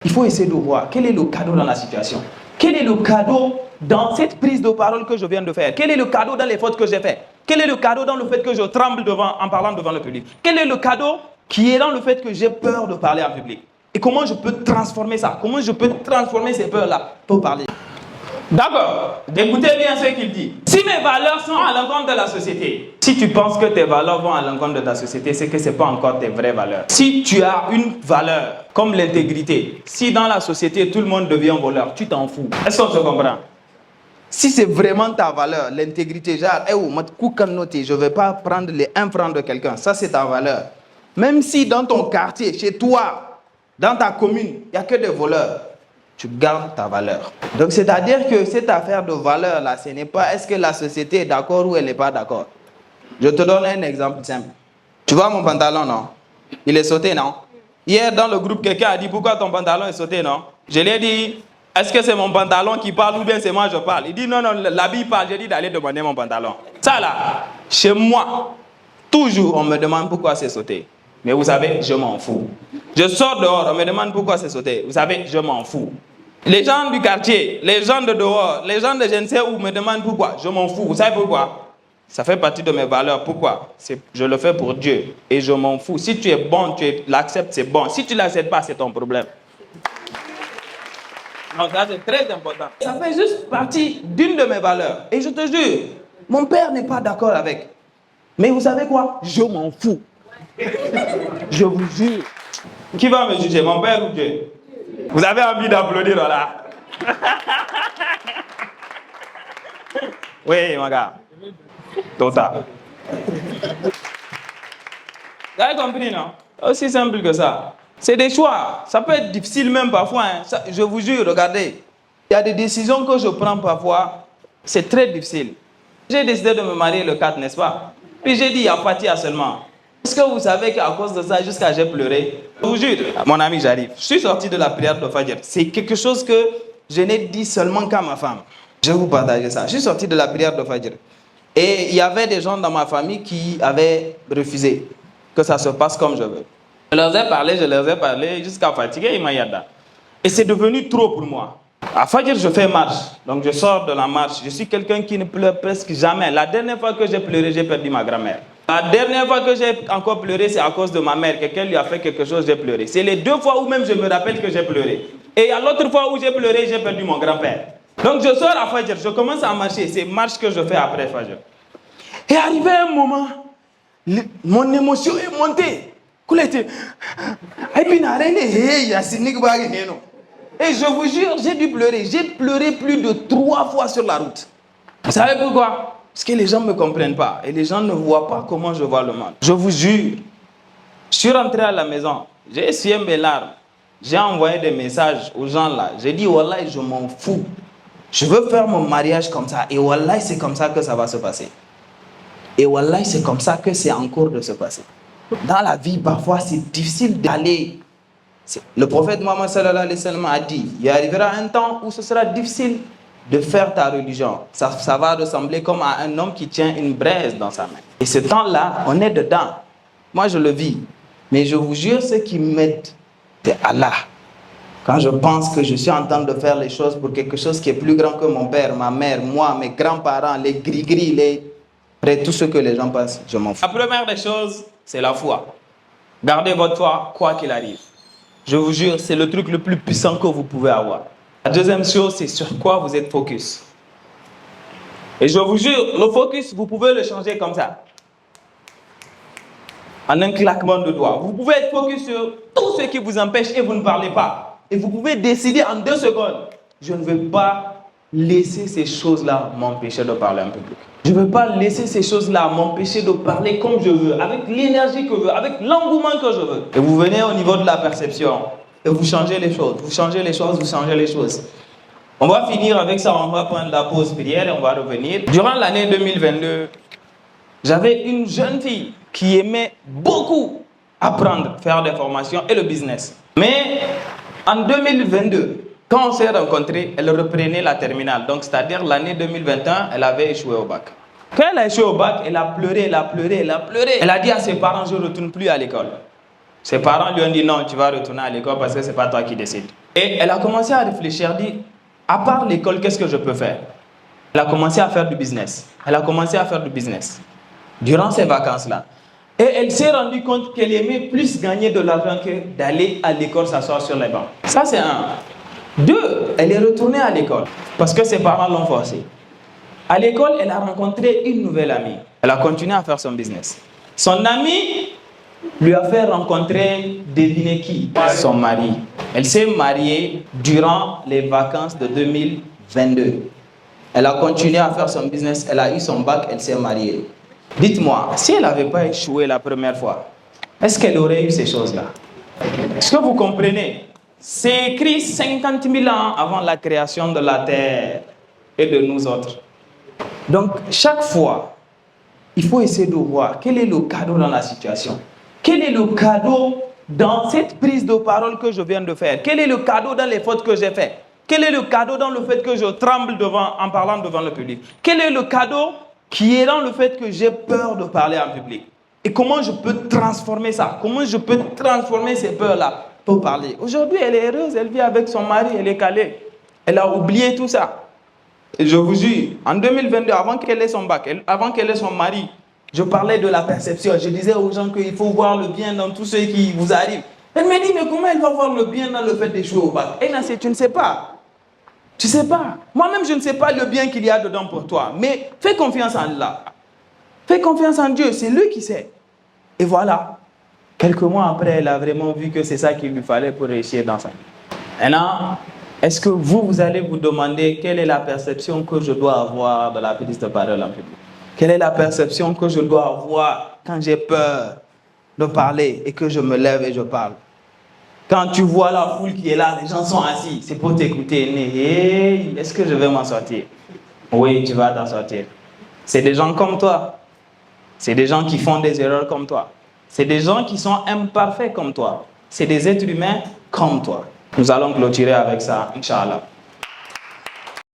Il faut essayer de voir quel est le cadeau dans la situation. Quel est le cadeau dans cette prise de parole que je viens de faire? Quel est le cadeau dans les fautes que j'ai faites? Quel est le cadeau dans le fait que je tremble en parlant devant le public? Quel est le cadeau qui est dans le fait que j'ai peur de parler en public? Et comment je peux transformer ça? Comment je peux transformer ces peurs-là pour parler? D'accord, écoutez bien ce qu'il dit. Si mes valeurs sont à l'encontre de la société, si tu penses que tes valeurs vont à l'encontre de ta société, c'est que ce n'est pas encore tes vraies valeurs. Si tu as une valeur comme l'intégrité, si dans la société tout le monde devient voleur, tu t'en fous. Est-ce qu'on se comprend? Si c'est vraiment ta valeur, l'intégrité, genre, je ne vais pas prendre les 1 franc de quelqu'un, ça c'est ta valeur. Même si dans ton quartier, chez toi, dans ta commune, il n'y a que des voleurs, tu gardes ta valeur. Donc, c'est-à-dire que cette affaire de valeur-là, ce n'est pas est-ce que la société est d'accord ou elle n'est pas d'accord. Je te donne un exemple simple. Tu vois mon pantalon, non? Il est sauté, non? Hier, dans le groupe, quelqu'un a dit pourquoi ton pantalon est sauté, non? Je lui ai dit, est-ce que c'est mon pantalon qui parle ou bien c'est moi je parle? Il dit non, non, l'habit parle. J'ai dit d'aller demander mon pantalon. Ça là, chez moi, toujours on me demande pourquoi c'est sauté. Mais vous savez, je m'en fous. Je sors dehors, on me demande pourquoi c'est sauté. Vous savez, je m'en fous. Les gens du quartier, les gens de dehors, les gens de je ne sais où me demandent pourquoi. Je m'en fous. Vous savez pourquoi? Ça fait partie de mes valeurs. Pourquoi? Je le fais pour Dieu. Et je m'en fous. Si tu es bon, tu l'acceptes, c'est bon. Si tu ne l'acceptes pas, c'est ton problème. Donc ça, c'est très important. Ça fait juste partie d'une de mes valeurs. Et je te jure, mon père n'est pas d'accord avec. Mais vous savez quoi? Je m'en fous. Je vous jure. Qui va me juger, mon père ou Dieu? Vous avez envie d'applaudir, là? Oui, mon gars. Total. Vous avez compris, non? Aussi simple que ça. C'est des choix. Ça peut être difficile même parfois. Hein. Ça, je vous jure, regardez. Il y a des décisions que je prends parfois. C'est très difficile. J'ai décidé de me marier le 4, n'est-ce pas? Puis j'ai dit, il y a Fatia seulement. Est-ce que vous savez qu'à cause de ça, jusqu'à j'ai pleuré? Je vous jure, mon ami, j'arrive. Je suis sorti de la prière de Fajr. C'est quelque chose que je n'ai dit seulement qu'à ma femme. Je vais vous partager ça. Je suis sorti de la prière de Fajr. Et il y avait des gens dans ma famille qui avaient refusé que ça se passe comme je veux. Je leur ai parlé, jusqu'à fatiguer, ils m'ont dit. Et c'est devenu trop pour moi. À Fajr, je fais marche. Donc je sors de la marche. Je suis quelqu'un qui ne pleure presque jamais. La dernière fois que j'ai pleuré, j'ai perdu ma grand-mère. La dernière fois que j'ai encore pleuré, c'est à cause de ma mère. Quelqu'un lui a fait quelque chose, j'ai pleuré. C'est les 2 fois où même je me rappelle que j'ai pleuré. Et à l'autre fois où j'ai pleuré, j'ai perdu mon grand-père. Donc je sors à Fajr, je commence à marcher. C'est marche que je fais après Fajr. Et arrivé un moment, mon émotion est montée. Et je vous jure, j'ai dû pleurer. J'ai pleuré plus de 3 fois sur la route. Vous savez pourquoi? Parce que les gens ne me comprennent pas. Et les gens ne voient pas comment je vois le monde. Je vous jure, je suis rentré à la maison. J'ai essuyé mes larmes. J'ai envoyé des messages aux gens là. J'ai dit, Wallah, je m'en fous. Je veux faire mon mariage comme ça. Et Wallah, c'est comme ça que ça va se passer. Et Wallah, c'est comme ça que c'est en cours de se passer. Dans la vie, parfois, c'est difficile d'aller. Le prophète Mohammed sallallahu alayhi wa sallam a dit, il arrivera un temps où ce sera difficile de faire ta religion. Ça va ressembler comme à un homme qui tient une braise dans sa main. Et ce temps-là, on est dedans. Moi, je le vis. Mais je vous jure, ce qui m'aide, c'est Allah. Quand je pense que je suis en train de faire les choses pour quelque chose qui est plus grand que mon père, ma mère, moi, mes grands-parents, les gris-gris, tout ce que les gens passent, je m'en fous. La première des choses, c'est la foi. Gardez votre foi, quoi qu'il arrive. Je vous jure, c'est le truc le plus puissant que vous pouvez avoir. La deuxième chose, c'est sur quoi vous êtes focus. Et je vous jure, le focus, vous pouvez le changer comme ça. En un claquement de doigts. Vous pouvez être focus sur tout ce qui vous empêche et vous ne parlez pas. Et vous pouvez décider en 2 secondes. Je ne veux pas laisser ces choses-là m'empêcher de parler en public. Je ne veux pas laisser ces choses-là m'empêcher de parler comme je veux, avec l'énergie que je veux, avec l'engouement que je veux. Et vous venez au niveau de la perception. Et vous changez les choses, vous changez les choses, vous changez les choses. On va finir avec ça, on va prendre la pause prière et on va revenir. Durant l'année 2022, j'avais une jeune fille qui aimait beaucoup apprendre, faire des formations et le business. Mais en 2022, quand on s'est rencontrés, elle reprenait la terminale. Donc c'est-à-dire l'année 2021, elle avait échoué au bac. Quand elle a échoué au bac, elle a pleuré, elle a pleuré, elle a pleuré. Elle a dit à ses parents, je ne retourne plus à l'école. Ses parents lui ont dit non, tu vas retourner à l'école parce que ce n'est pas toi qui décides. Et elle a commencé à réfléchir, dit, à part l'école, qu'est-ce que je peux faire? Elle a commencé à faire du business. Elle a commencé à faire du business durant ces vacances-là. Et elle s'est rendue compte qu'elle aimait plus gagner de l'argent que d'aller à l'école s'asseoir sur les bancs. Ça, c'est un. Deux, elle est retournée à l'école parce que ses parents l'ont forcée. À l'école, elle a rencontré une nouvelle amie. Elle a continué à faire son business. Son amie lui a fait rencontrer, devinez qui? Son mari. Elle s'est mariée durant les vacances de 2022. Elle a continué à faire son business, elle a eu son bac, elle s'est mariée. Dites-moi, si elle n'avait pas échoué la première fois, est-ce qu'elle aurait eu ces choses-là? Est-ce que vous comprenez? C'est écrit 50 000 ans avant la création de la terre et de nous autres. Donc, chaque fois, il faut essayer de voir quel est le cadeau dans la situation. Quel est le cadeau dans cette prise de parole que je viens de faire? Quel est le cadeau dans les fautes que j'ai faites? Quel est le cadeau dans le fait que je tremble en parlant devant le public? Quel est le cadeau qui est dans le fait que j'ai peur de parler en public? Et comment je peux transformer ça? Comment je peux transformer ces peurs-là pour parler? Aujourd'hui, elle est heureuse, elle vit avec son mari, elle est calée. Elle a oublié tout ça. Et je vous jure, en 2022, avant qu'elle ait son bac, avant qu'elle ait son mari, je parlais de la perception. Je disais aux gens qu'il faut voir le bien dans tout ce qui vous arrive. Elle m'a dit, mais comment elle va voir le bien dans le fait d'échouer au bac? Et Nancy, tu ne sais pas. Tu ne sais pas. Moi-même, je ne sais pas le bien qu'il y a dedans pour toi. Mais fais confiance en Allah. Fais confiance en Dieu. C'est lui qui sait. Et voilà. Quelques mois après, elle a vraiment vu que c'est ça qu'il lui fallait pour réussir dans sa vie. Maintenant, est-ce que vous allez vous demander quelle est la perception que je dois avoir de la prise de parole en public? Quelle est la perception que je dois avoir quand j'ai peur de parler et que je me lève et je parle? Quand tu vois la foule qui est là, les gens sont assis, c'est pour t'écouter. Hey, est-ce que je vais m'en sortir? Oui, tu vas t'en sortir. C'est des gens comme toi. C'est des gens qui font des erreurs comme toi. C'est des gens qui sont imparfaits comme toi. C'est des êtres humains comme toi. Nous allons clôturer avec ça, Inch'Allah.